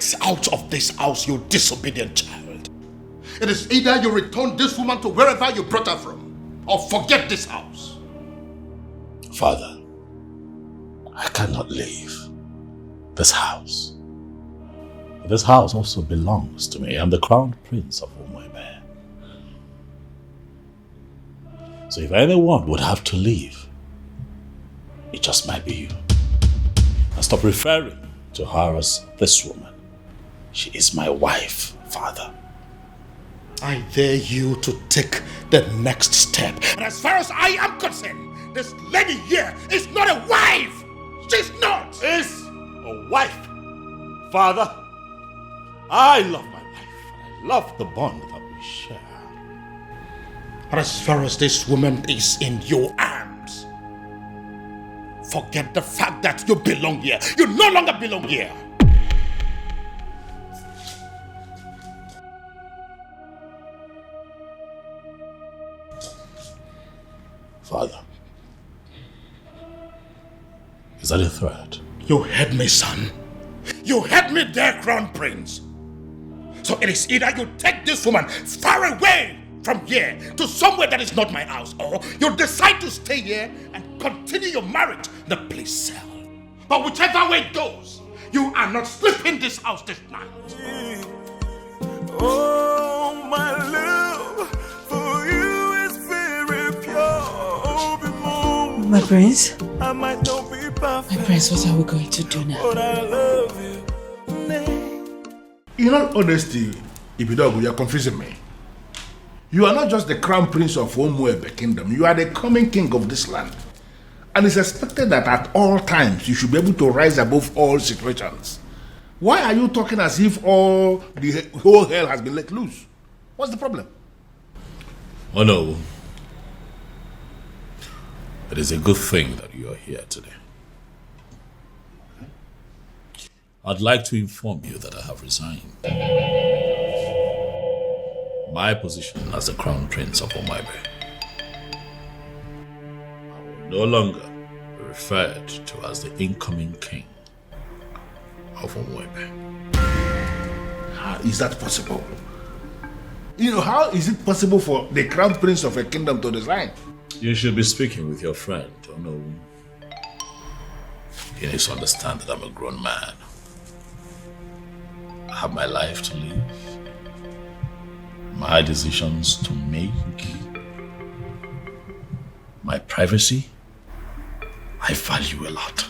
Get out of this house, you disobedient child. It is either you return this woman to wherever you brought her from, or forget this house. Father, I cannot leave this house. This house also belongs to me. I'm the crown prince of Umuebe. So if anyone would have to leave, it just might be you. And stop referring to her as this woman. She is my wife, Father. I dare you to take the next step. And as far as I am concerned, this lady here is not a wife. She's not. Is a wife. Father, I love my wife. I love the bond that we share. But as far as this woman is in your arms, forget the fact that you belong here. You no longer belong here. Father, is that a threat? You heard me, son. You heard me there, Crown Prince. So it is either you take this woman far away from here to somewhere that is not my house, or you decide to stay here and continue your marriage in the place cell. But whichever way it goes, you are not sleeping in this house this night. Oh, my love for you is very pure. My prince? I might not be perfect. My prince, what are we going to do now? But I love you. In all honesty, Ibidogu, you are confusing me. You are not just the crown prince of Umuebe kingdom, you are the coming king of this land. And it's expected that at all times you should be able to rise above all situations. Why are you talking as if all the whole hell has been let loose? What's the problem? Oh no. It is a good thing that you are here today. I'd like to inform you that I have resigned. My position as the Crown Prince of Umuebe. I will no longer be referred to as the incoming king of Umuebe. How is that possible? You know, how is it possible for the Crown Prince of a kingdom to resign? You should be speaking with your friend, oh no. You need to understand that I'm a grown man. I have my life to live, my decisions to make, my privacy. I value a lot.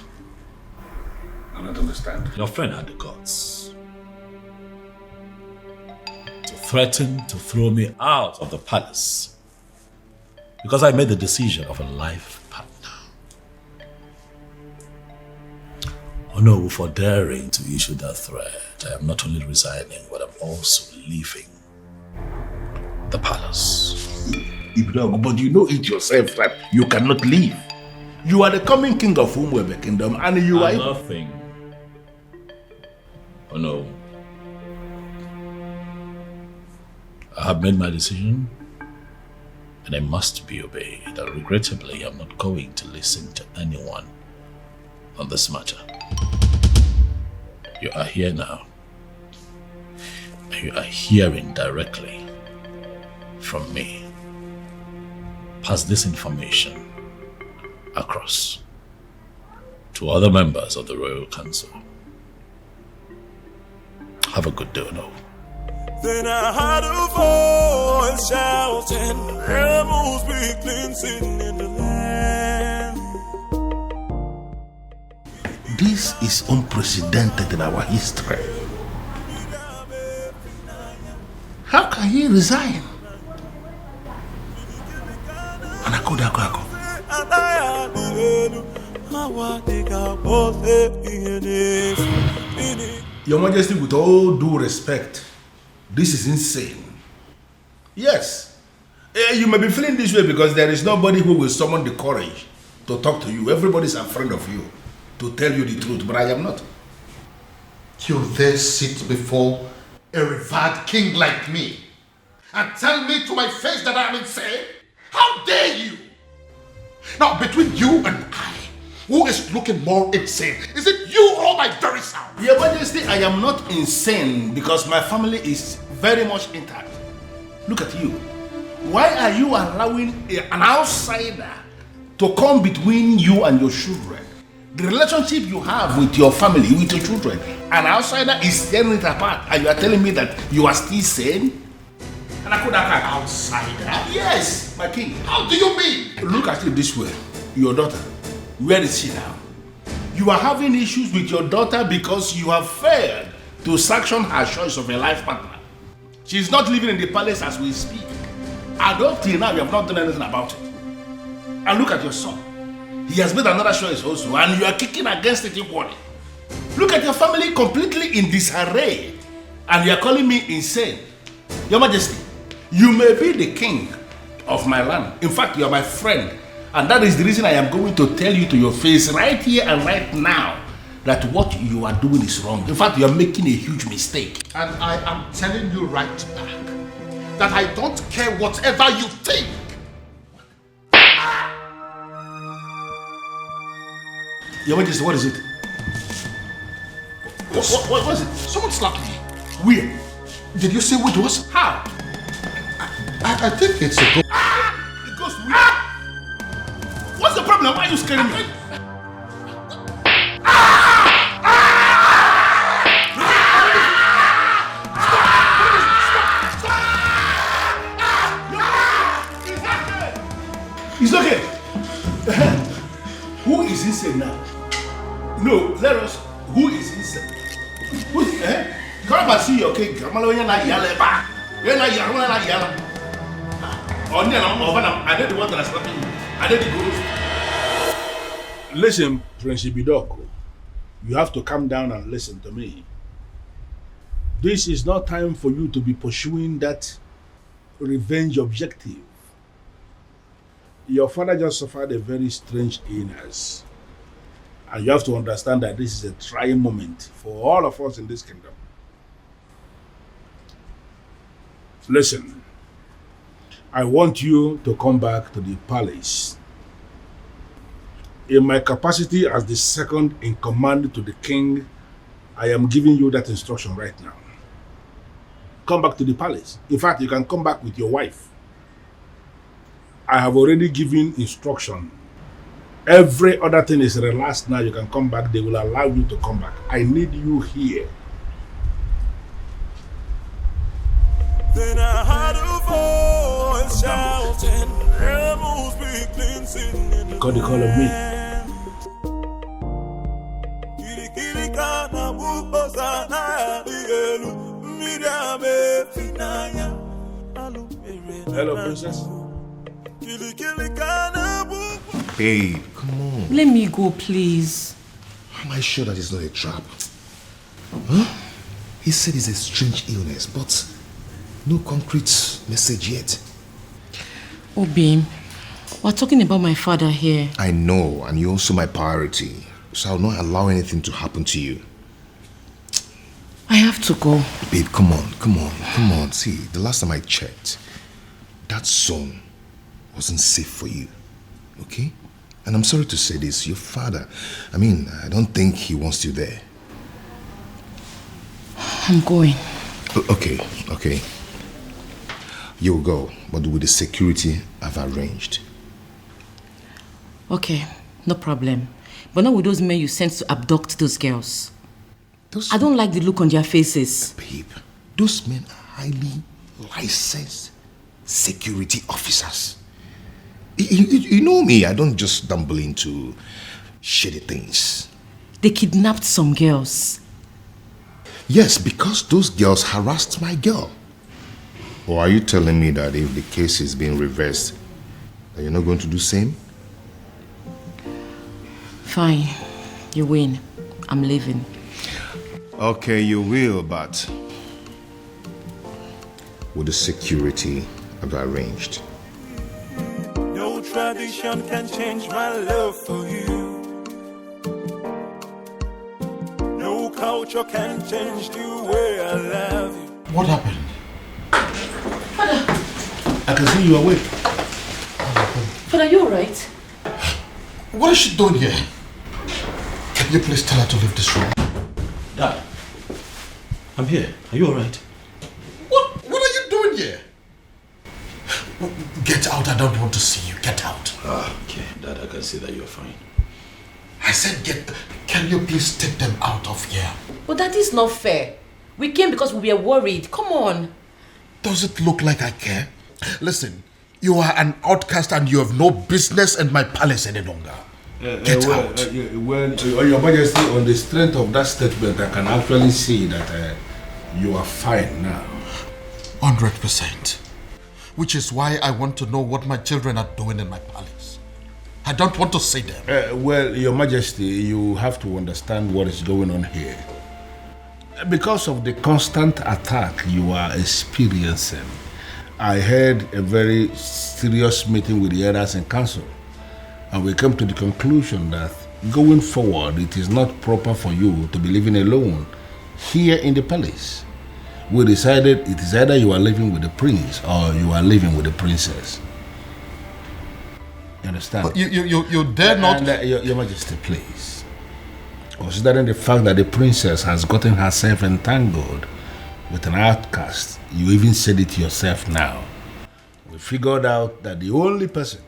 I don't understand. Your friend had the guts to threaten to throw me out of the palace because I made the decision of a life partner. Oh no, for daring to issue that threat, I am not only resigning, but I'm also leaving the palace. But you know it yourself that you cannot leave. You are the coming king of Umuebe kingdom and you are... Nothing. Oh no. I have made my decision and I must be obeyed. And regrettably, I'm not going to listen to anyone on this matter. You are here now. You are hearing directly from me. Pass this information across to other members of the Royal Council. Have a good day, no. Then I heard a voice shouting, there must be cleansing in the land. This is unprecedented in our history. How can he resign? Your Majesty, with all due respect, this is insane. Yes, you may be feeling this way because there is nobody who will summon the courage to talk to you. Everybody's afraid of you to tell you the truth, but I am not. You there sit before a revered king like me and tell me to my face that I am insane? How dare you? Now, between you and I, who is looking more insane? Is it you or my very self. Your Majesty, I am not insane because my family is very much intact. Look at you. Why are you allowing an outsider to come between you and your children? The relationship you have with your family, with your children, an outsider is tearing it apart, and you are telling me that you are still sane? And I could have an outsider? Yes, my king. How do you mean? Look at it this way. Your daughter, where is she now? You are having issues with your daughter because you have failed to sanction her choice of a life partner. She is not living in the palace as we speak. And up till now, you have not done anything about it. And look at your son. He has made another choice also, and you are kicking against it equally. Look at your family completely in disarray, and you are calling me insane. Your Majesty, you may be the king of my land. In fact, you are my friend. And that is the reason I am going to tell you to your face right here and right now that what you are doing is wrong. In fact, you are making a huge mistake. And I am telling you right back that I don't care whatever you think. Your Majesty, what is it? What was it? Someone slapped me. Where? Did you say what it was? How? I think it's a go. It goes where? What's the problem? Why are you scaring me? It's okay. Who is insane now? No, let us. Who is insane? Who's come and see your king. Come on, you're not yelling back. You're not yelling. I did the one that I slapped you. I did the ghost. Listen, Prince Ibidoko. You have to calm down and listen to me. This is not time for you to be pursuing that revenge objective. Your father just suffered a very strange illness. And you have to understand that this is a trying moment for all of us in this kingdom. Listen, I want you to come back to the palace. In my capacity as the second in command to the king, I am giving you that instruction right now. Come back to the palace. In fact, you can come back with your wife. I have already given instruction. Every other thing is relaxed now. You can come back. They will allow you to come back. I need you here. Then I heard a voice shouting, "Rebels be cleansing in the Got the call of me. Hello, princess. Babe, come on. Let me go, please. Am I sure that it's not a trap? Huh? He said it's a strange illness, but no concrete message yet. Obi, we're talking about my father here. I know, and you're also my priority, so I'll not allow anything to happen to you. I have to go. Babe, come on. See, the last time I checked, that zone wasn't safe for you, okay? And I'm sorry to say this, your father, I don't think he wants you there. I'm going. Okay. You'll go, but with the security I've arranged. Okay, no problem. But not with those men you sent to abduct those girls. I don't like the look on their faces. Babe, those men are highly licensed security officers. You know me, I don't just stumble into shady things. They kidnapped some girls. Yes, because those girls harassed my girl. Or are you telling me that if the case is being reversed, that you're not going to do the same? Fine, you win. I'm leaving. Okay, you will, but with the security I've arranged. No tradition can change my love for you. No culture can change the way I love you. What happened? I can see you awake. Father, are you alright? What is she doing here? Can you please tell her to leave this room? Dad, I'm here. Are you alright? What are you doing here? Get out, I don't want to see you. Get out. Okay, Dad, I can see that you're fine. I said can you please take them out of here? But that is not fair. We came because we were worried. Come on. Does it look like I care? Listen, you are an outcast and you have no business in my palace any longer. Get out. Your Majesty, on the strength of that statement, I can actually see that you are fine now. 100%. Which is why I want to know what my children are doing in my palace. I don't want to see them. Your Majesty, you have to understand what is going on here. Because of the constant attack you are experiencing, I had a very serious meeting with the elders in council, and we came to the conclusion that going forward, it is not proper for you to be living alone here in the palace. We decided it is either you are living with the prince or you are living with the princess. You understand? You dare not... Your Majesty, please. Considering the fact that the princess has gotten herself entangled with an outcast, you even said it yourself now. We figured out that the only person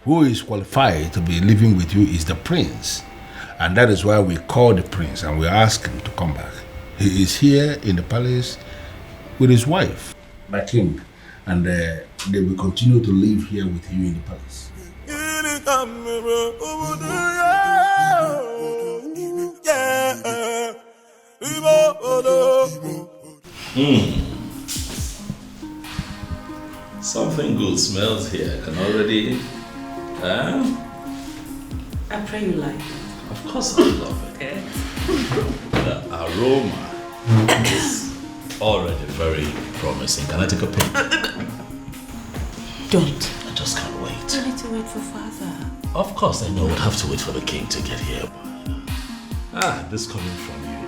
who is qualified to be living with you is the prince. And that is why we called the prince and we asked him to come back. He is here in the palace with his wife, my king, and they will continue to live here with you in the palace. Something good smells here. I can already... I pray you like it. Of course I love it. The aroma is already very promising. Can I take a pic? Don't. I just can't wait. I need to wait for father. Of course, I know we'll have to wait for the king to get here. But, this coming from you.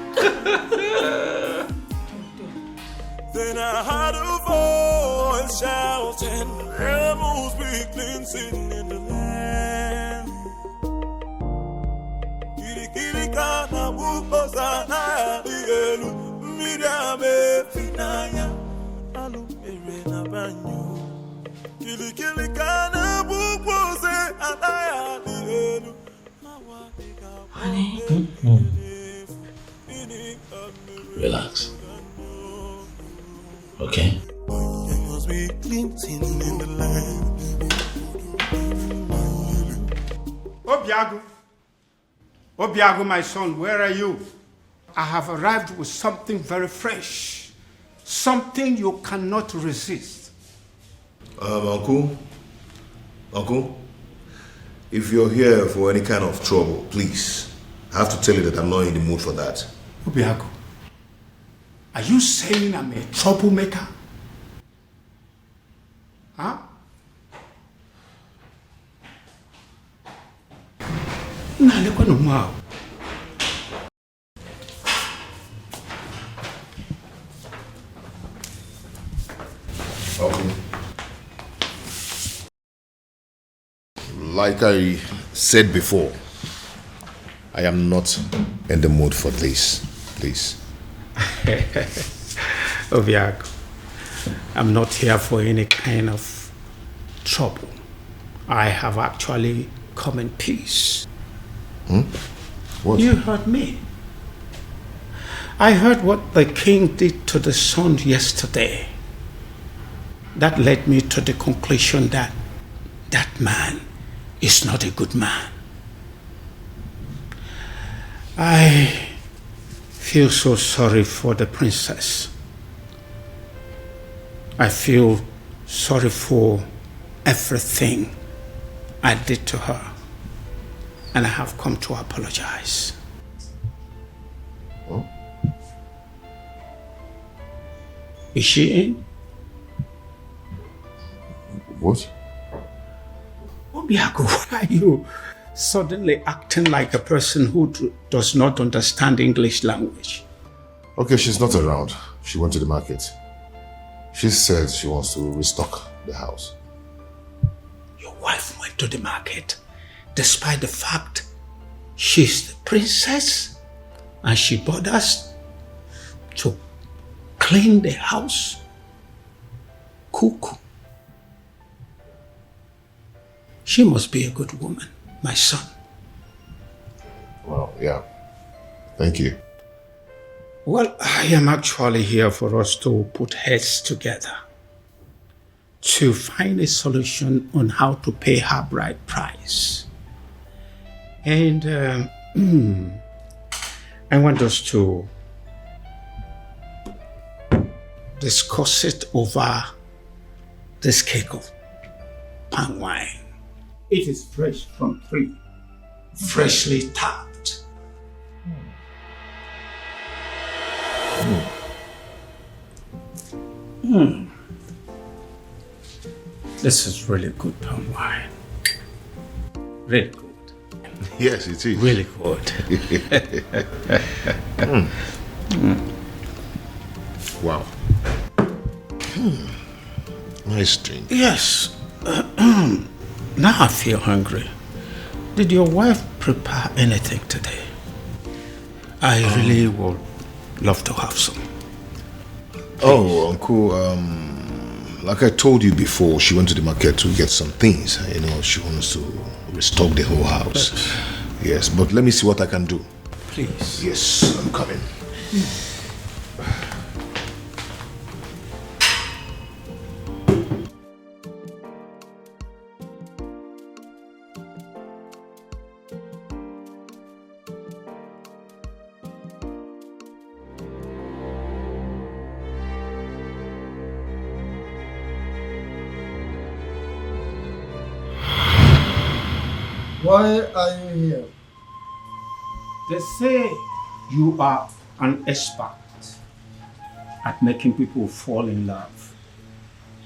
Then I heard a voice shouting, "Rebels be cleansing in the land." Kiri kana bukosa na igelu mirame finaya alu erena banyo. Kiri kana bukose anaya igelu. Honey. Relax. Okay? Obiago, my son, where are you? I have arrived with something very fresh. Something you cannot resist. Uncle, if you're here for any kind of trouble, please, I have to tell you that I'm not in the mood for that. Obiago, are you saying I'm a troublemaker? Huh? Like I said before, I am not in the mood for this, please. Obiago, I'm not here for any kind of trouble. I have actually come in peace. What? You heard me. I heard what the king did to the son yesterday. That led me to the conclusion that that man is not a good man. I feel so sorry for the princess. I feel sorry for everything I did to her. And I have come to apologize. Oh? Is she in? What? Obiago, why are you suddenly acting like a person who does not understand English language? Okay, she's not around. She went to the market. She said she wants to restock the house. Your wife went to the market despite the fact She's the princess and she bothers to clean the house, cook. She must be a good woman, my son. Well, yeah. Thank you. Well, I am actually here for us to put heads together to find a solution on how to pay her bride price. And I want us to discuss it over this cake of palm wine. It is fresh from tree, freshly tapped. This is really good palm wine. Really good. Yes, it is. Really good. Wow. Nice drink. Yes. Now I feel hungry. Did your wife prepare anything today? I really would love to have some. Oh, Uncle, like I told you before, she went to the market to get some things. You know, she wants to restock the whole house. Yes, but let me see what I can do. Please. Yes, I'm coming. Why are you here? They say you are an expert at making people fall in love.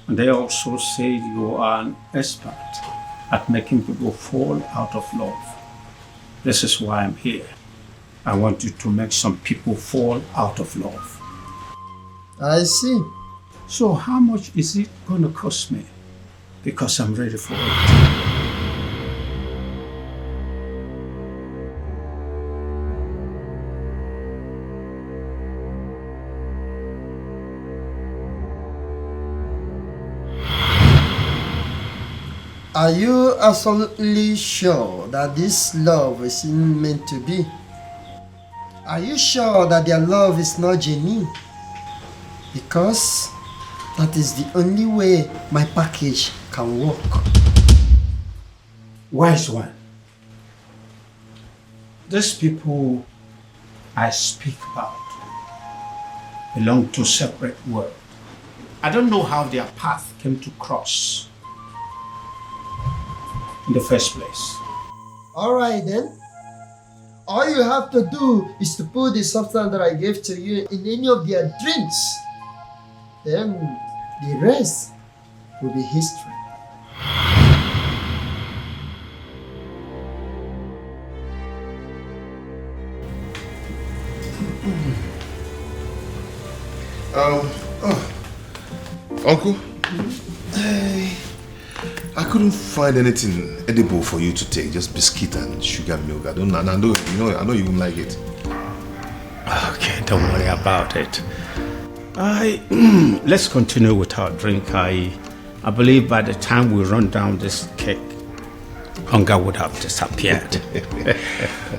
And they also say you are an expert at making people fall out of love. This is why I'm here. I want you to make some people fall out of love. I see. So how much is it going to cost me? Because I'm ready for it. Are you absolutely sure that this love is meant to be? Are you sure that their love is not genuine? Because that is the only way my package can work. Wise one. These people I speak about belong to separate worlds. I don't know how their path came to cross in the first place. Alright then. All you have to do is to put the substance that I gave to you in any of their drinks. Then the rest will be history. Uncle, I couldn't find anything edible for you to take, just biscuit and sugar milk. I know you won't like it. Okay, don't worry about it. Let's continue with our drink. I believe by the time we run down this cake, hunger would have disappeared.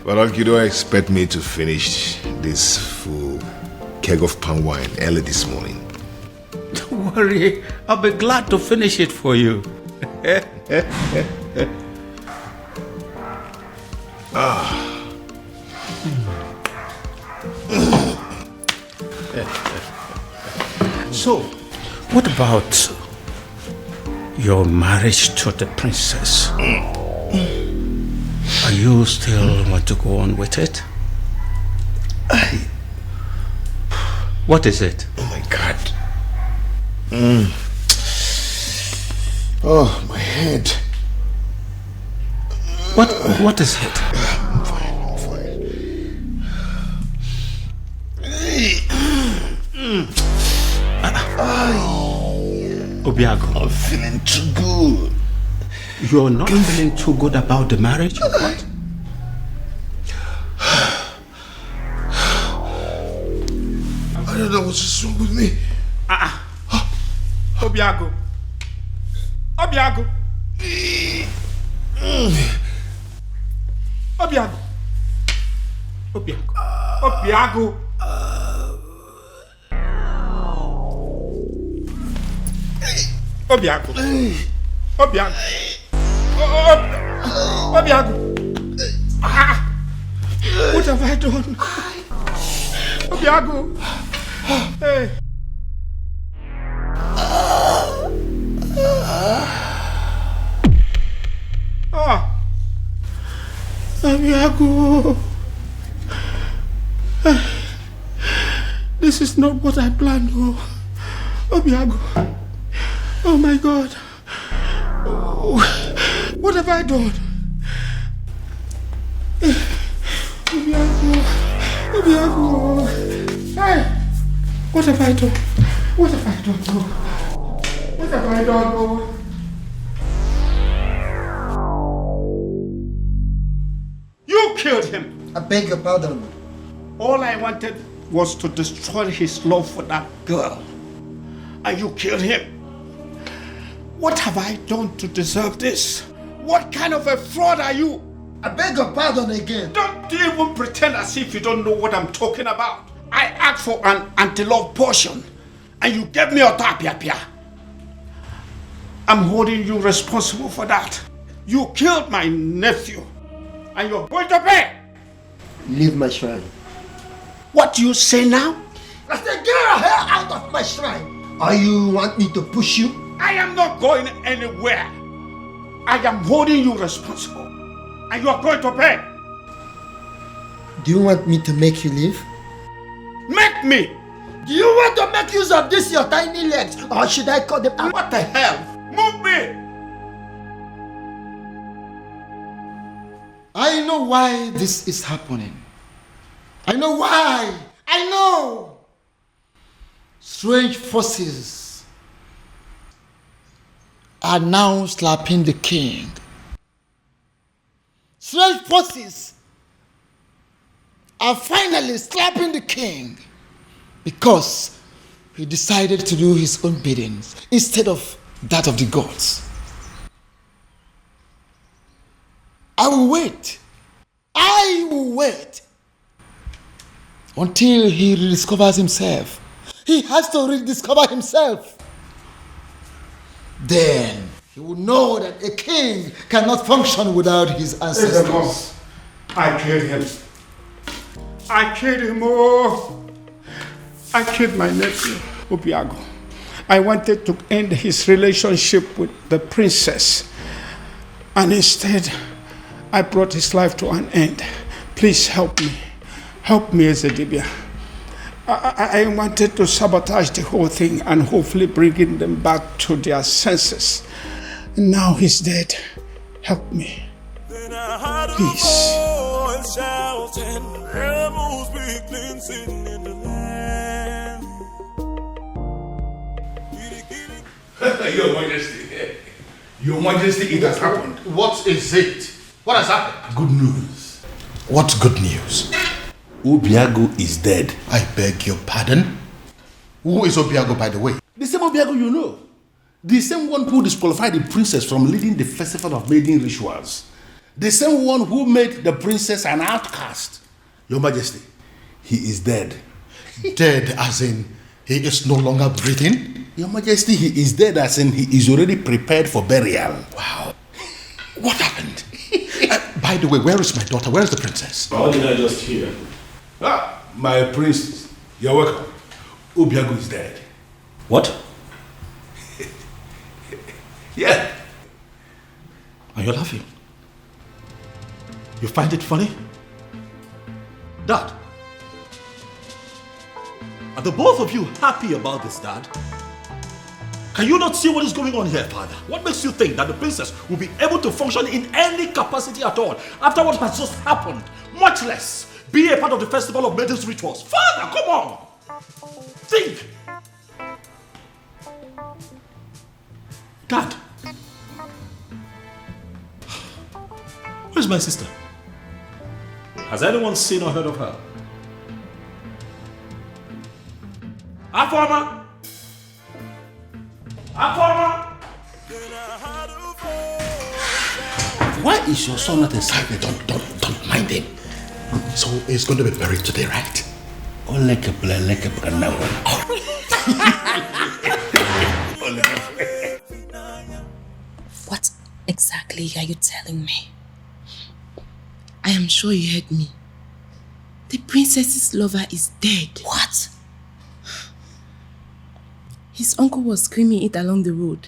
But Uncle, you don't expect me to finish this full keg of palm wine early this morning. Don't worry, I'll be glad to finish it for you. So, what about your marriage to the princess? Are you still want to go on with it? What is it? Oh my God. Oh, my head. What is it? I'm fine. Obiago, I'm feeling too good. You're not feeling too good about the marriage or what? I don't know what's wrong with me. Obiago. Obiago. Obiago. Obiago. Obiago. Obiago. Obiago. Obiago. What have I done? Obiago. Hey. Obiago. This is not what I planned. Obiago. Oh my God. What have I done? Obiago. Obiago. Hey. What have I done? What have I done? What have I done? You killed him. I beg your pardon. All I wanted was to destroy his love for that girl. And you killed him. What have I done to deserve this? What kind of a fraud are you? I beg your pardon again. Don't even pretend as if you don't know what I'm talking about. I asked for an anti-love potion and you gave me a tapia. I'm holding you responsible for that. You killed my nephew and you're going to pay. Leave my shrine. What do you say now? I said, get your hair out of my shrine. Or you want me to push you? I am not going anywhere. I am holding you responsible. And you are going to pay. Do you want me to make you leave? Make me! Do you want to make use of this, your tiny legs? Or should I cut them out? What the hell? Move me! I know why this is happening. I know why. I know. Strange forces are now slapping the king. Strange forces are finally slapping the king because he decided to do his own bidding instead of that of the gods. I will wait until he rediscovers himself. He has to rediscover himself. Then he will know that a king cannot function without his ancestors. I killed him. I killed him. Oh, I killed my nephew, Obiago. I wanted to end his relationship with the princess. And instead, I brought his life to an end. Please help me. Help me, Ezedibia. I wanted to sabotage the whole thing and hopefully bringing them back to their senses. Now he's dead. Help me. Please. Your Majesty. Your Majesty, it has happened. What is it? What has happened? Good news. What good news? Obiago is dead. I beg your pardon? Who is Obiago, by the way? The same Obiago you know. The same one who disqualified the princess from leading the festival of maiden rituals. The same one who made the princess an outcast. Your Majesty, he is dead. Dead as in he is no longer breathing? Your Majesty, he is dead as in he is already prepared for burial. Wow. What happened? By the way, where is my daughter? Where is the princess? How did I just hear? My princess, you're welcome. Obiago is dead. What? Yeah. And you're laughing? You find it funny? Dad? Are the both of you happy about this, Dad? Can you not see what is going on here, Father? What makes you think that the princess will be able to function in any capacity at all after what has just happened? Much less be a part of the festival of maidens rituals. Father, come on! Think! Dad! Where's my sister? Has anyone seen or heard of her? Afoma! Afoma! Why is your son not excited? Don't mind him. So he's going to be buried today, right? What exactly are you telling me? I am sure you heard me. The princess's lover is dead. What? His uncle was screaming it along the road.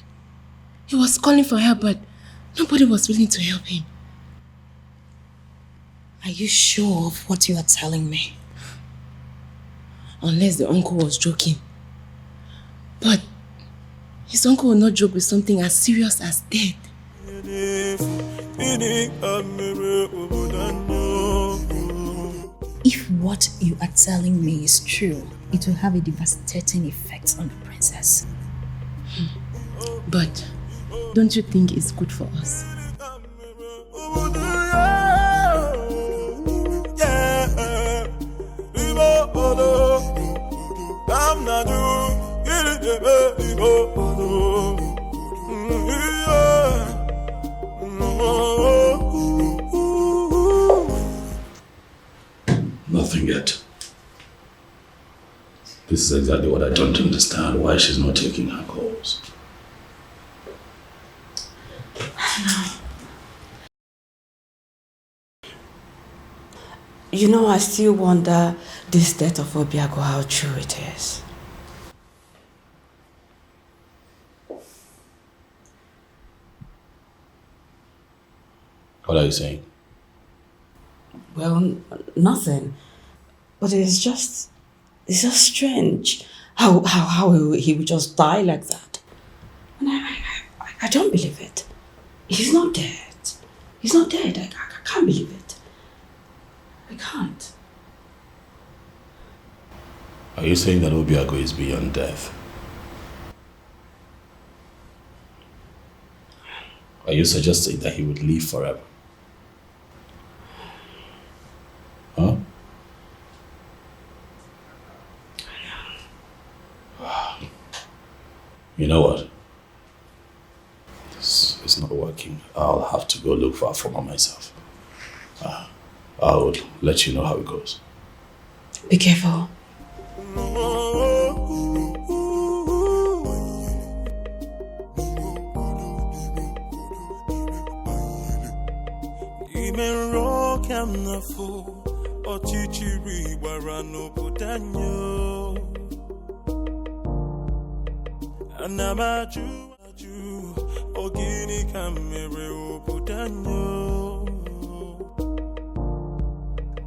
He was calling for help, but nobody was willing to help him. Are you sure of what you are telling me? Unless the uncle was joking. But his uncle will not joke with something as serious as death. If what you are telling me is true, it will have a devastating effect on the princess. But don't you think it's good for us? Nothing yet. This is exactly what I don't understand, why she's not taking her calls. You know, I still wonder this death of Obiago, how true it is. What are you saying? Well, nothing. But it's just strange how he would just die like that. And I don't believe it. He's not dead. He's not dead. I can't believe it. I can't. Are you saying that Obiago is beyond death? Are you suggesting that he would live forever? Huh? You know what? This is not working. I'll have to go look for Afoma myself. I'll let you know how it goes. Be careful.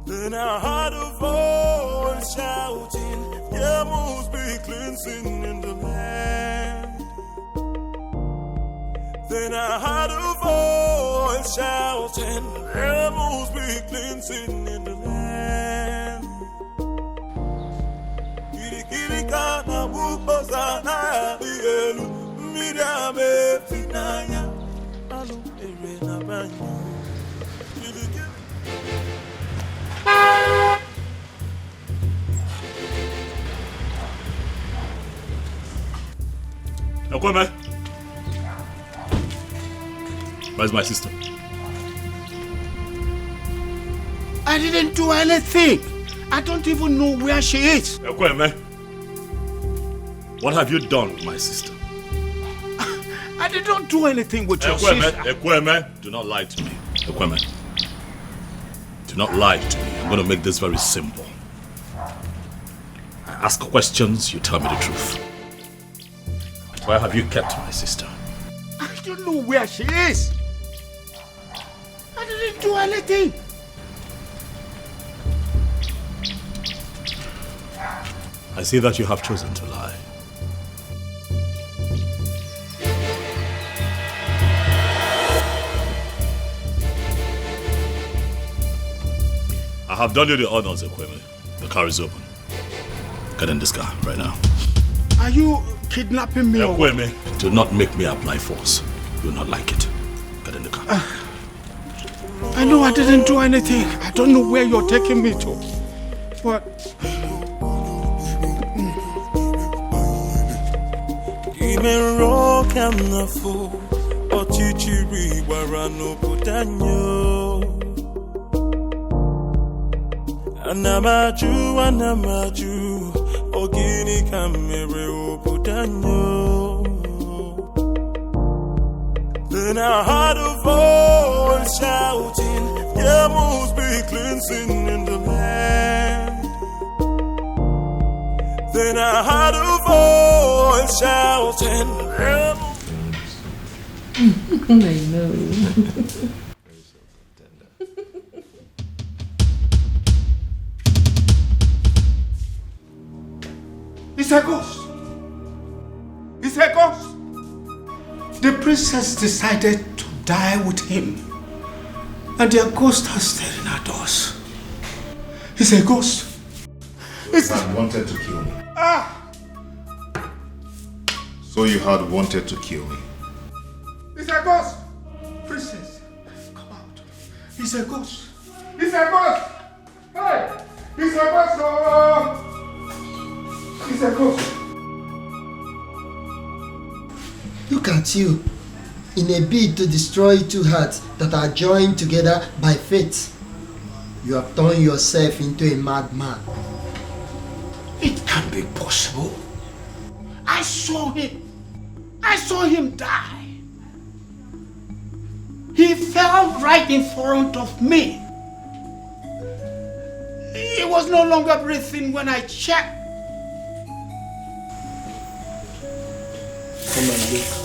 Then I heard a voice shouting, there must be cleansing in the land. Then I heard a voice shouting, there must be cleansing in the land. Kirikana bukosana dielu mirame finaya alu erena banyo. Ekweme! Where's my sister? I didn't do anything. I don't even know where she is. Ekweme! What have you done with my sister? I didn't do anything with your sister. Ekweme, do not lie to me. Ekweme, do not lie to me. I'm going to make this very simple. I ask questions, you tell me the truth. Where have you kept my sister? I don't know where she is. I didn't do anything. I see that you have chosen to lie. I have done you the honors, Ekweme. The car is open. Get in this car right now. Are you kidnapping me? Ekweme, do not make me apply force. You will not like it. Get in the car. I know I didn't do anything. I don't know where you're taking me to. But N'ime rock and the fool, Ochichiri warano putanyo. Anamaju, Ogini kamere putanyo. Then I heard a voice shouting, there must be cleansing in the land. Then I heard a voice shouting, I know. It's a ghost. It's a ghost. The princess decided to die with him, and their ghost are staring at us. It's a ghost. It's had wanted to kill me. So you had wanted to kill me. It's a ghost. Princess, come out. It's a ghost. It's a ghost. Hey, it's a ghost. Oh. It's a ghost. Look at you, in a bid to destroy two hearts that are joined together by fate. You have turned yourself into a madman. It can't be possible. I saw him die. He fell right in front of me. He was no longer breathing when I checked. Come and look.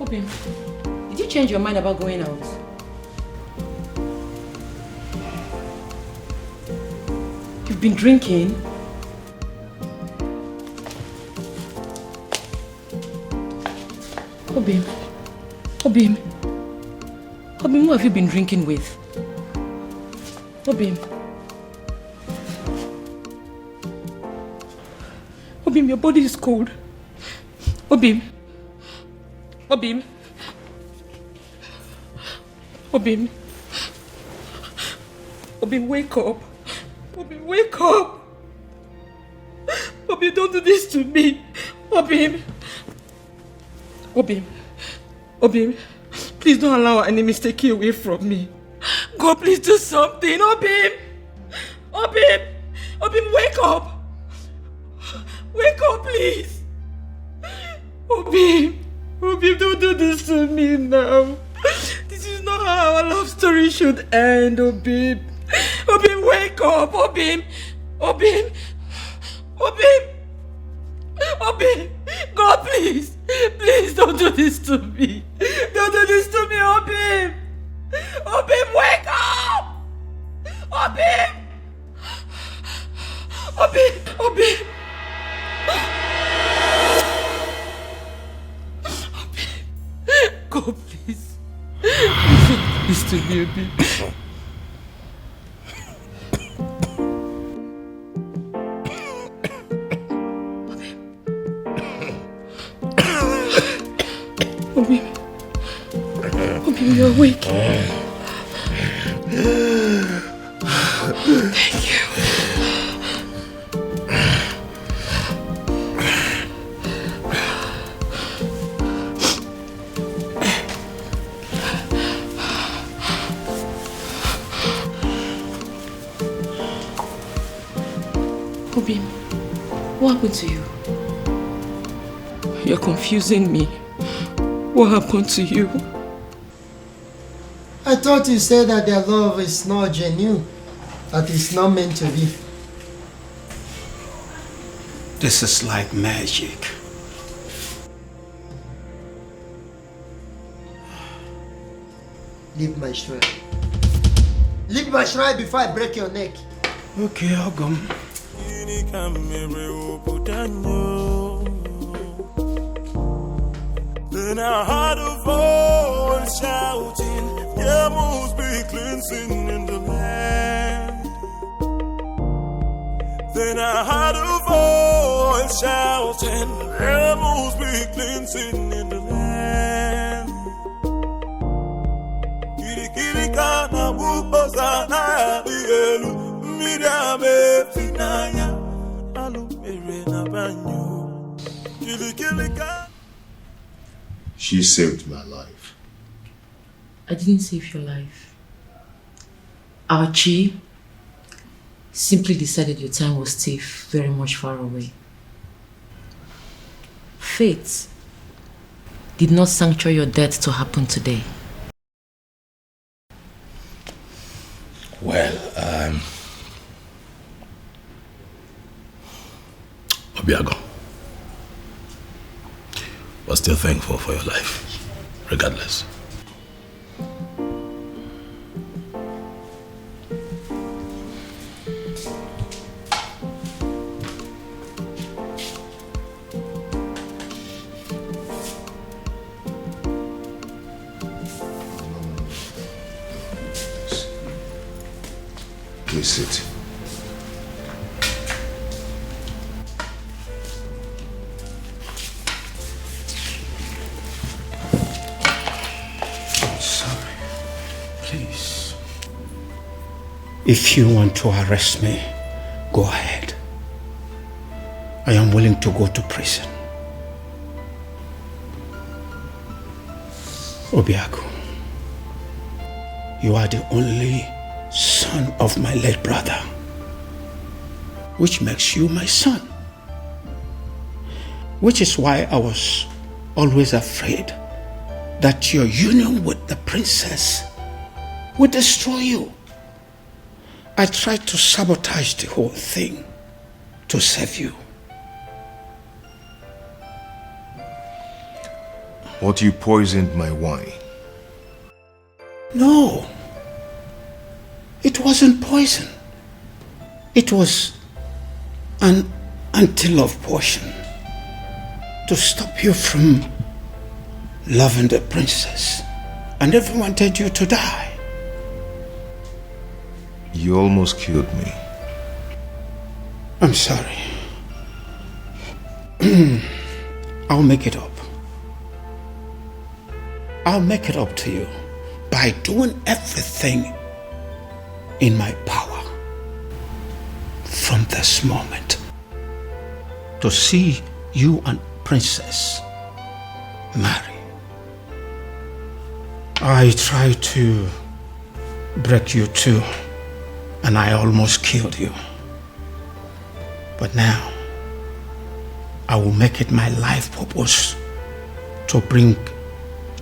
Obim, did you change your mind about going out? You've been drinking? Obim, who have you been drinking with? Obim, your body is cold. Obim, wake up. Obim, wake up. Obim, don't do this to me. Obim, please don't allow our enemies take you away from me. God, please do something. Obim, wake up. Wake up, please. Obim, don't do this to me now. This is not how our love story should end, Obim. Wake up, Obim. God, please don't do this to me. Don't do this to me, Obim. Wake up. Obim. God, please. Don't do this to me, Obim. Obim, you're awake. Thank you. Obim, what happened to you? You're confusing me. What happened to you? I thought you said that their love is not genuine, that it's not meant to be. This is like magic. Leave my shrine. Leave my shrine before I break your neck. Okay, I'll go. Then I heard a voice shouting, there must be cleansing in the land. Then I heard a voice shouting, there must be cleansing in the land. Kirikirikana bukosana dielu, midame finaya, alumere na banyo. Kirikirikana. She saved my life. I didn't save your life. Our chief simply decided your time was still very much far away. Fate did not sanctuary your death to happen today. Well, Obiago, we're still thankful for your life, regardless. Please sit. Sorry. Please. If you want to arrest me, go ahead. I am willing to go to prison. Obiago, you are the only son of my late brother, which makes you my son. Which is why I was always afraid that your union with the princess would destroy you. I tried to sabotage the whole thing to save you. What, you poisoned my wine? No. It wasn't poison. It was an anti-love potion to stop you from loving the princess. And everyone wanted you to die. You almost killed me. I'm sorry. I'll make it up. I'll make it up to you by doing everything in my power from this moment to see you and Princess marry. I tried to break you too, and I almost killed you. But now, I will make it my life purpose to bring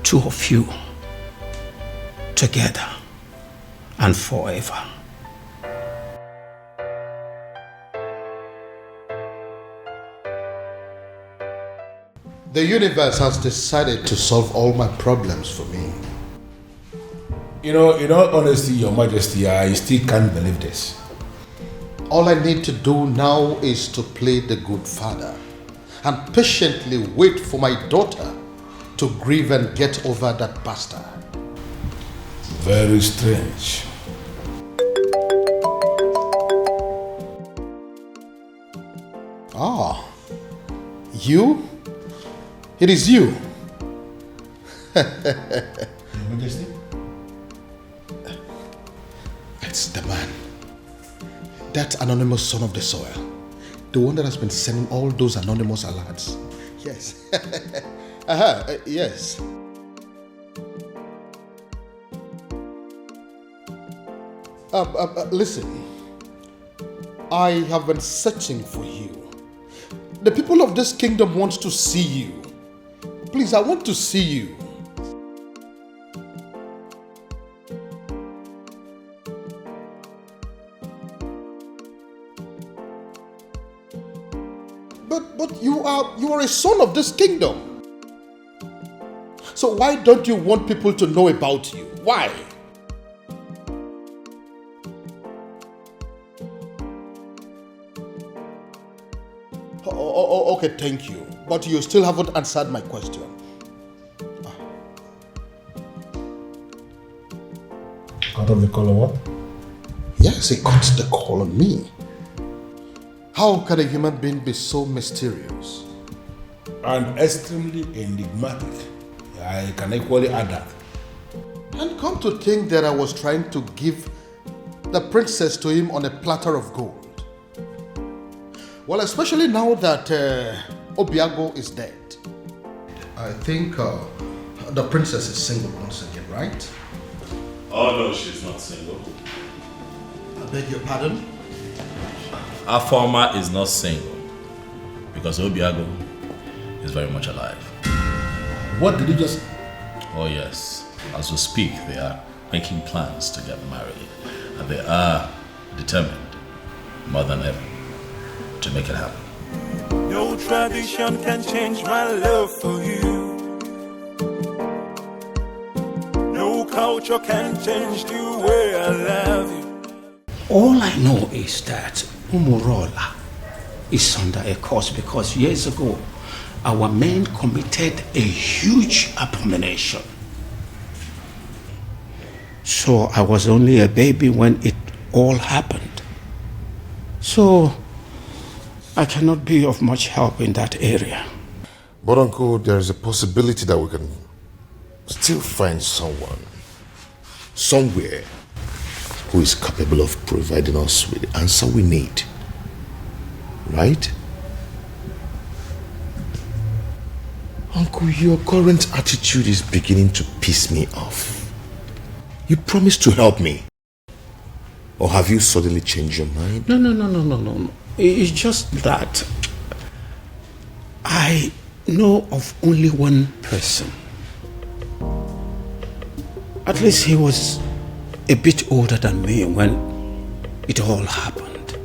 two of you together and forever. The universe has decided to solve all my problems for me. You know, in all honesty, Your Majesty, I still can't believe this. All I need to do now is to play the good father and patiently wait for my daughter to grieve and get over that bastard. Very strange. Ah, you? It is you. Your Majesty? It's the man. That anonymous son of the soil. The one that has been sending all those anonymous alerts. Yes. Yes. Listen. I have been searching for you. The people of this kingdom want to see you. Please, I want to see you. But you are a son of this kingdom. So why don't you want people to know about you? Why? Okay, thank you. But you still haven't answered my question. Cut off the call on what? Yes, he cut the call on me. How can a human being be so mysterious? And extremely enigmatic. I can equally add that. And come to think that I was trying to give the princess to him on a platter of gold. Well, especially now that Obiago is dead. I think the princess is single once again, right? Oh no, she's not single. I beg your pardon? Our farmer is not single because Obiago is very much alive. What did you just... Oh yes, as we speak, they are making plans to get married. And they are determined, more than ever, to make it happen. No tradition can change my love for you. No culture can change the way I love you. All I know is that Umurola is under a curse because years ago, our men committed a huge abomination. So I was only a baby when it all happened. So I cannot be of much help in that area. But Uncle, there is a possibility that we can still find someone, somewhere, who is capable of providing us with the answer we need. Right? Uncle, your current attitude is beginning to piss me off. You promised to help me. Or have you suddenly changed your mind? No. It's just that I know of only one person. At least he was a bit older than me when it all happened.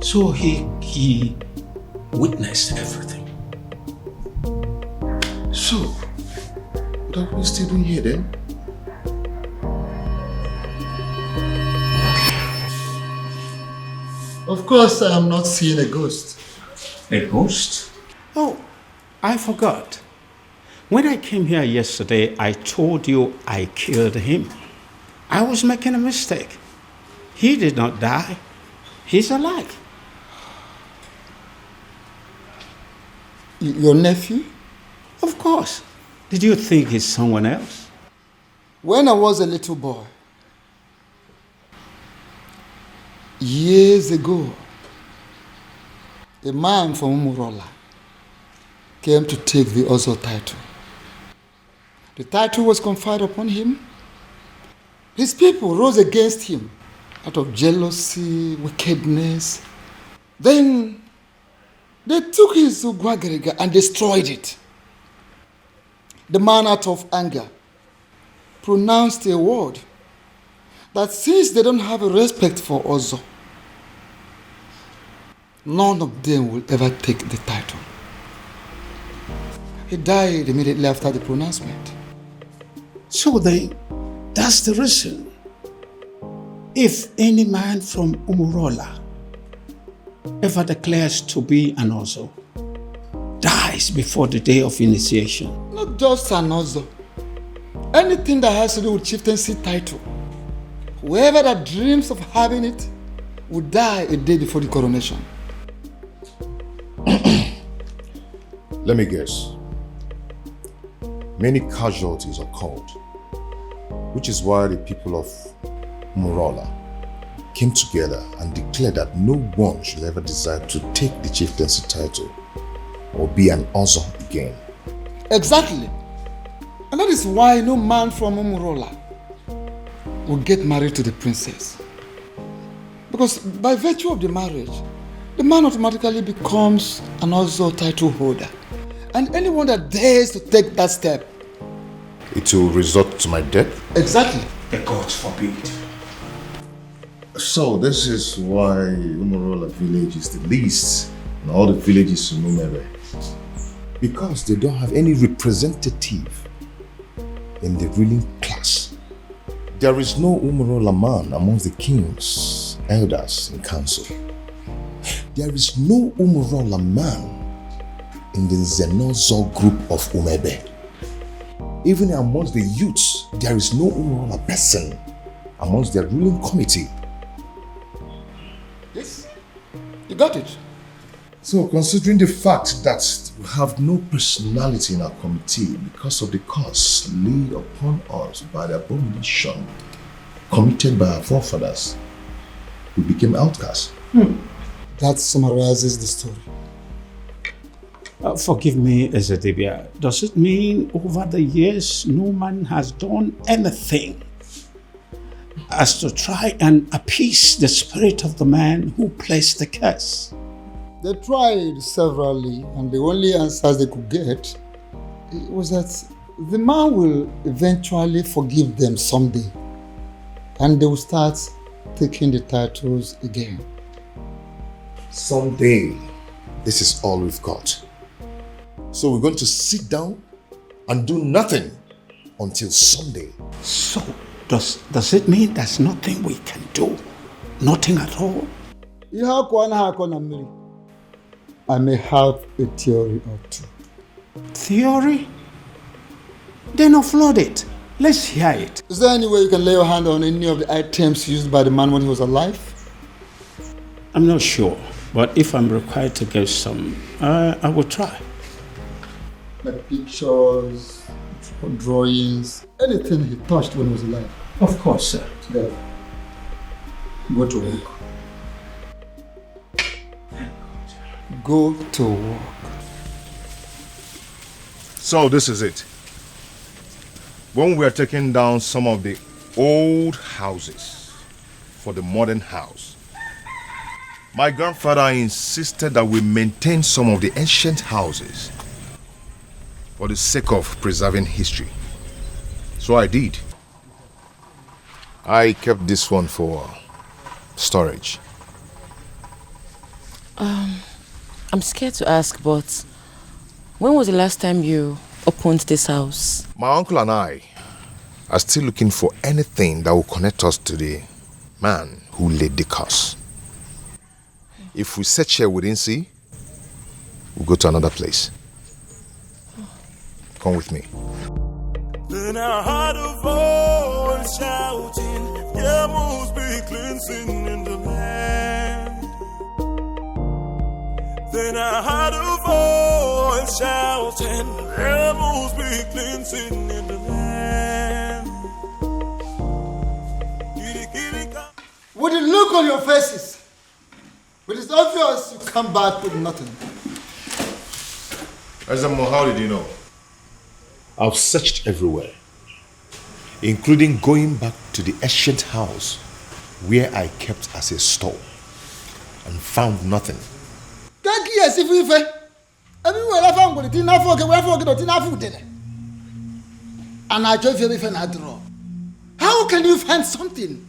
So he witnessed everything. So, what are we still doing here then? Of course, I am not seeing a ghost. A ghost? Oh, I forgot. When I came here yesterday, I told you I killed him. I was making a mistake. He did not die. He's alive. Your nephew? Of course. Did you think he's someone else? When I was a little boy, years ago, a man from Umurola came to take the Ozo title. The title was conferred upon him. His people rose against him out of jealousy, wickedness. Then they took his Ugwagariga and destroyed it. The man, out of anger, pronounced a word that since they don't have a respect for Ozo, none of them will ever take the title. He died immediately after the pronouncement. So that's the reason. If any man from Umurola ever declares to be an Ozo, dies before the day of initiation. Not just an Ozo. Anything that has to do with chieftaincy title. Whoever that dreams of having it will die a day before the coronation. Let me guess. Many casualties occurred, which is why the people of Umurola came together and declared that no one should ever desire to take the chieftaincy title or be an Ozo again. Exactly. And that is why no man from Umurola will get married to the princess. Because by virtue of the marriage, the man automatically becomes an Ozo title holder. And anyone that dares to take that step, it will result to my death? Exactly. The gods forbid. So this is why Umurola village is the least in all the villages in Umere. Because they don't have any representative in the ruling class. There is no Umurola man amongst the kings, elders, and council. There is no Umurola man in the Zenozo group of Umebe. Even amongst the youths, there is no Umurola person amongst their ruling committee. Yes, You got it? So, considering the fact that we have no personality in our committee because of the curse laid upon us by the abomination committed by our forefathers, we became outcasts. That summarizes the story. Forgive me, Ezedibia. Does it mean over the years no man has done anything as to try and appease the spirit of the man who placed the curse? They tried severally, and the only answers they could get was that the man will eventually forgive them someday, and they will start taking the titles again. Someday, this is all we've got. So we're going to sit down and do nothing until someday. So, does it mean there's nothing we can do? Nothing at all? I may have a theory or two. Theory? Then offload it. Let's hear it. Is there any way you can lay your hand on any of the items used by the man when he was alive? I'm not sure, but if I'm required to give some, I will try. Like pictures, drawings, anything he touched when he was alive. Of course, sir. Yeah. Go to work. Go to work. So this is it. When we are taking down some of the old houses for the modern house, my grandfather insisted that we maintain some of the ancient houses for the sake of preserving history. So I did. I kept this one for storage. I'm scared to ask, but when was the last time you opened this house? My uncle and I are still looking for anything that will connect us to the man who laid the curse. If we search here we didn't see, we'll go to another place. Come with me. Then I heard a voice shouting, there must be cleansing in the land. Then I heard a voice shouting, there must be cleansing in the land. With the look on your faces, it is obvious you come back with nothing. Azamo, how did you know? I've searched everywhere. Including going back to the ancient house where I kept as a store and found nothing. How can you find something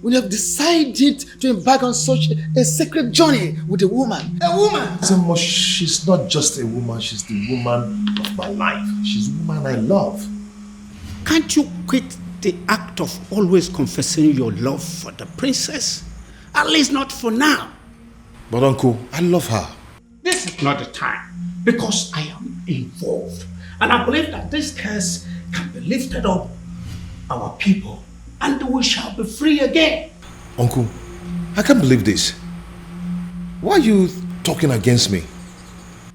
when you have decided to embark on such a sacred journey with a woman? A woman! Azamo, she's not just a woman, she's the woman of my life. She's the woman I love. Can't you quit the act of always confessing your love for the princess? At least not for now. But uncle, I love her. This is not the time, because I am involved. And I believe that this curse can be lifted up our people, and we shall be free again. Uncle, I can't believe this. Why are you talking against me?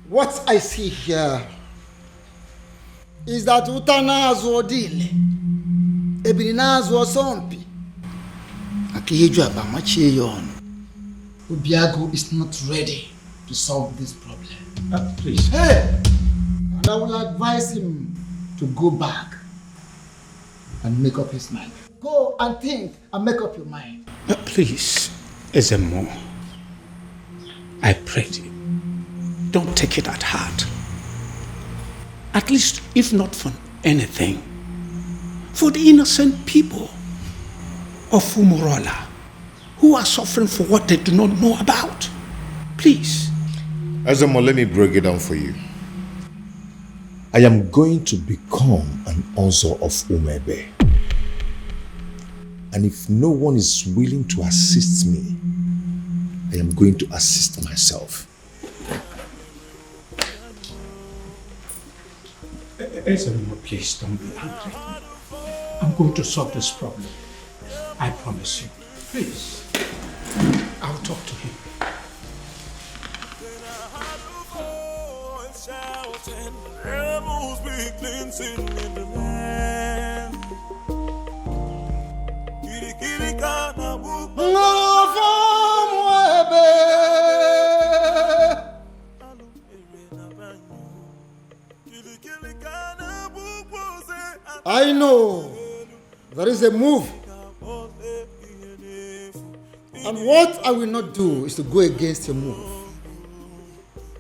What I see here is that Utana Zodile, Ebina Zosompi, Akiju Abamacheyon, Ubiago is not ready to solve this problem. Please. Hey! And I will advise him to go back and make up his mind. Go and think and make up your mind. Please, Ezemo, I pray you, don't take it at heart. At least, if not for anything, for the innocent people of Umurola who are suffering for what they do not know about. Please. Azamo, let me break it down for you. I am going to become an Ozo of Umebe. And if no one is willing to assist me, I am going to assist myself. Ezemo, please don't be angry. I'm going to solve this problem. I promise you. Please. I'll talk to him. cleansing in the land. Kiri kiri kana bubu. I know there is a move. And what I will not do is to go against your move.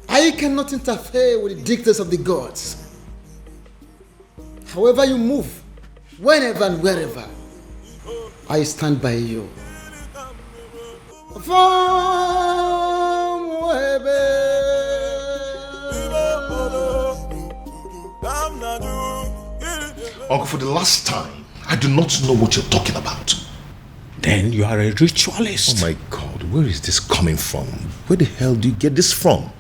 I cannot interfere with the dictates of the gods. However you move, whenever and wherever, I stand by you. Uncle, for the last time, I do not know what you're talking about. Then you are a ritualist. Oh my God, where is this coming from? Where the hell do you get this from?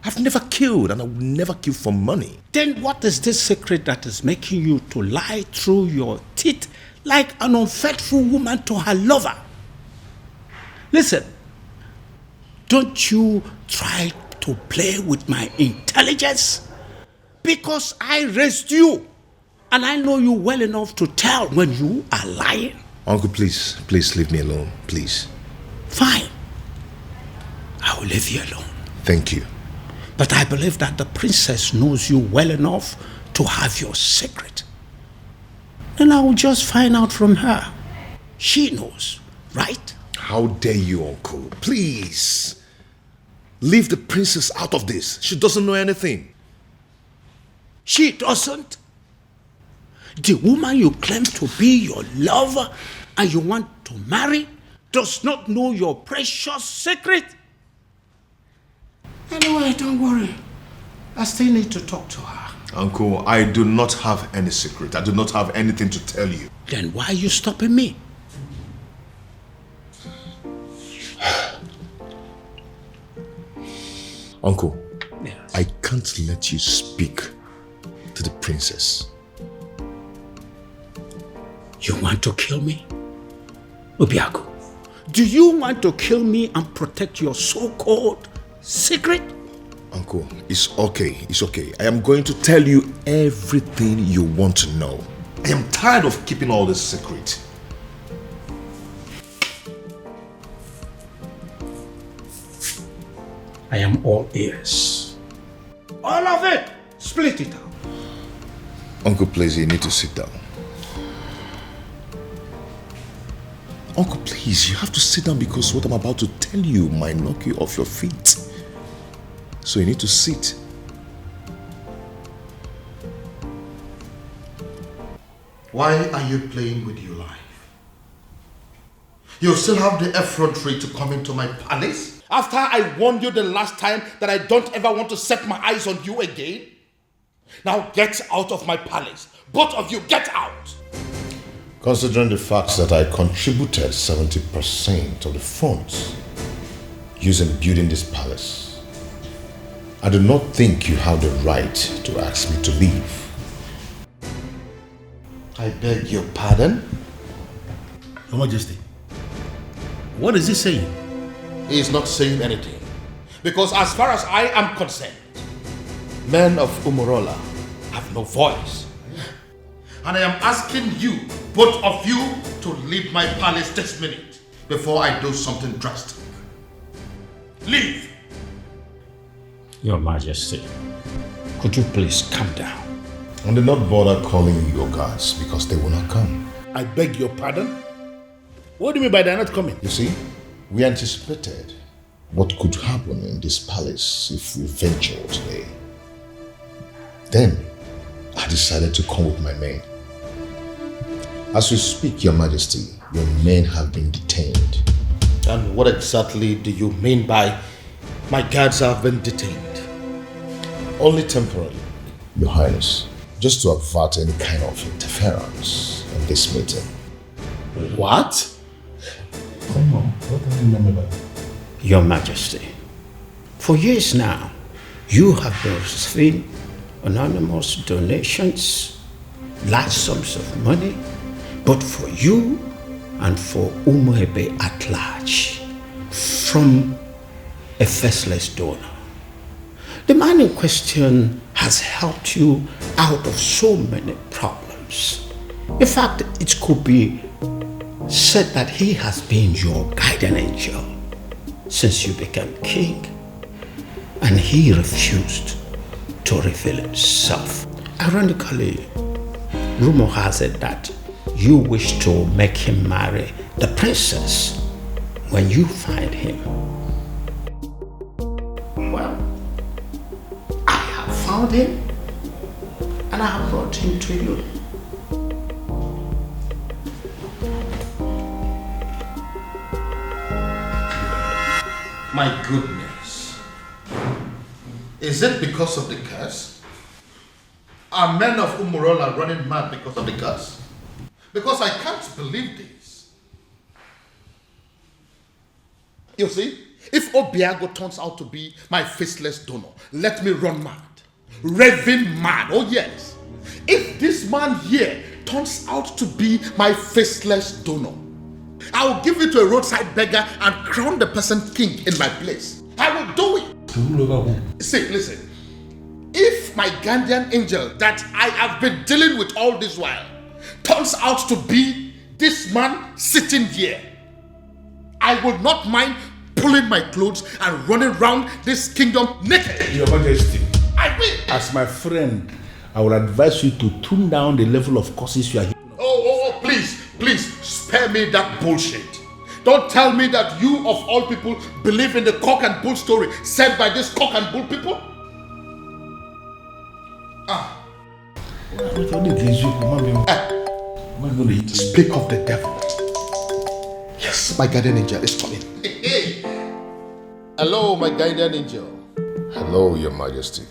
I've never killed and I will never kill for money. Then what is this secret that is making you to lie through your teeth like an unfaithful woman to her lover? Listen, don't you try to play with my intelligence, because I raised you and I know you well enough to tell when you are lying. Uncle, please leave me alone, please. Fine. I will leave you alone. Thank you. But I believe that the princess knows you well enough to have your secret. And I will just find out from her. She knows, right? How dare you, Uncle? Please. Leave the princess out of this. She doesn't know anything. She doesn't? The woman you claim to be your lover and you want to marry does not know your precious secret? Anyway, don't worry. I still need to talk to her. Uncle, I do not have any secret. I do not have anything to tell you. Then why are you stopping me? Uncle, yes. I can't let you speak to the princess. You want to kill me? Obiago, do you want to kill me and protect your so-called secret? Uncle, it's okay. It's okay. I am going to tell you everything you want to know. I am tired of keeping all this secret. I am all ears. All of it! Split it out. Uncle, please, you need to sit down. Uncle, please, you have to sit down because what I'm about to tell you might knock you off your feet. So you need to sit. Why are you playing with your life? You still have the effrontery to come into my palace? After I warned you the last time that I don't ever want to set my eyes on you again? Now get out of my palace. Both of you, get out! Considering the fact that I contributed 70% of the funds used in building this palace, I do not think you have the right to ask me to leave. I beg your pardon? Your Majesty, what is he saying? He is not saying anything. Because as far as I am concerned, men of Umurola have no voice. And I am asking you, both of you, to leave my palace this minute before I do something drastic. Leave! Your Majesty, could you please calm down? And do not bother calling your guards because they will not come. I beg your pardon? What do you mean by they're not coming? You see, we anticipated what could happen in this palace if we ventured today. Then, I decided to come with my men. As we speak, Your Majesty, your men have been detained. And what exactly do you mean by my guards have been detained? Only temporarily, Your Highness, just to avert any kind of interference in this meeting. What? Come on, what do you remember? Your Majesty, for years now, you have been receiving anonymous donations, large sums of money, but for you and for Umuebe at large, from a faceless donor. The man in question has has helped you out of so many problems. In fact, it could be said that he has been your guardian angel since you became king, and he refused to reveal himself. Ironically, rumor has it that you wish to make him marry the princess when you find him. Well, I have found him and I have brought him to you. My goodness. Is it because of the curse? Are men of Umurola running mad because of the curse? Because I can't believe this. You see, if Obiago turns out to be my faceless donor, let me run mad. Raving mad, oh yes. If this man here turns out to be my faceless donor, I will give it to a roadside beggar and crown the person king in my place. I will do it. See, listen. If my guardian angel that I have been dealing with all this while turns out to be this man sitting here, I will not mind pulling my clothes and running around this kingdom naked. Your Majesty, I will. as my friend, I will advise you to tune down the level of curses you are. Oh, please, spare me that bullshit. Don't tell me that you of all people believe in the cock and bull story said by this cock and bull people. Speak of the devil. Yes, my guardian angel is coming. Hey. Hello, my guardian angel. Hello, Your Majesty.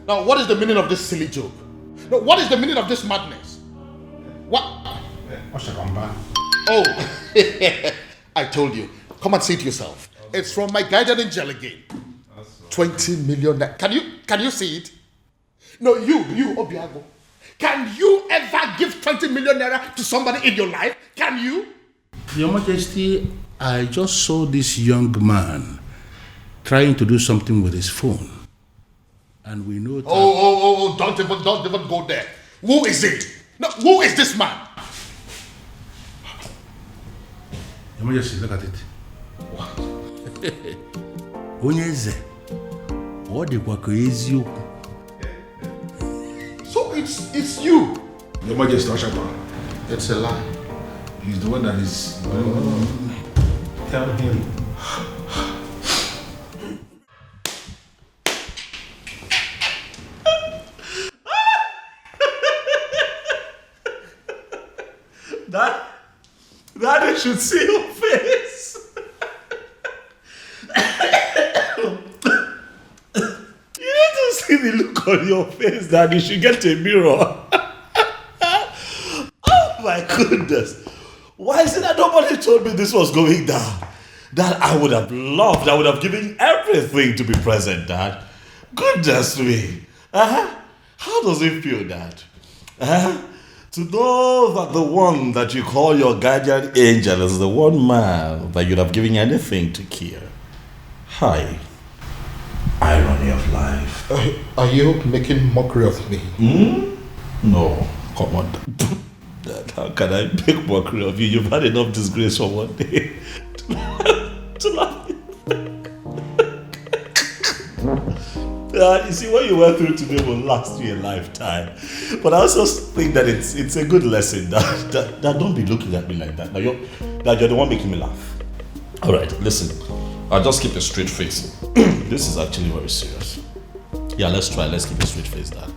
Now, what is the meaning of this silly joke? No, what is the meaning of this madness? What? Oh, I told you. Come and see it yourself. It's from my guardian angel again. 20 million. Can you see it? No, you, Obiago. Can you ever give 20 million naira to somebody in your life? Can you? Your Majesty, I just saw this young man trying to do something with his phone. And we know that... Oh, don't even go there. Who is it? No, who is this man? Your Majesty, look at it. What? So it's you. Your Majesty, Oshapa. It's a lie. He's the one that is... Tell him. Daddy should see your face. You need to see the look on your face, Daddy. You should get a mirror. Oh my goodness. Why is it that nobody told me this was going down? That I would have loved, I would have given everything to be present, Dad. Goodness me. How does it feel, Dad? To know that the one that you call your guardian angel is the one man that you'd have given anything to kill. Hi. Irony of life. Are you making mockery of me? No, come on. Dad, how can I make mockery of you? You've had enough disgrace for one day to laugh. You see, what you went through today will last you a lifetime. But I also think that it's a good lesson that don't be looking at me like that. Now you're the one making me laugh. All right, listen. I'll just keep a straight face. This is actually very serious. Yeah, let's try. Let's keep a straight face, Dad.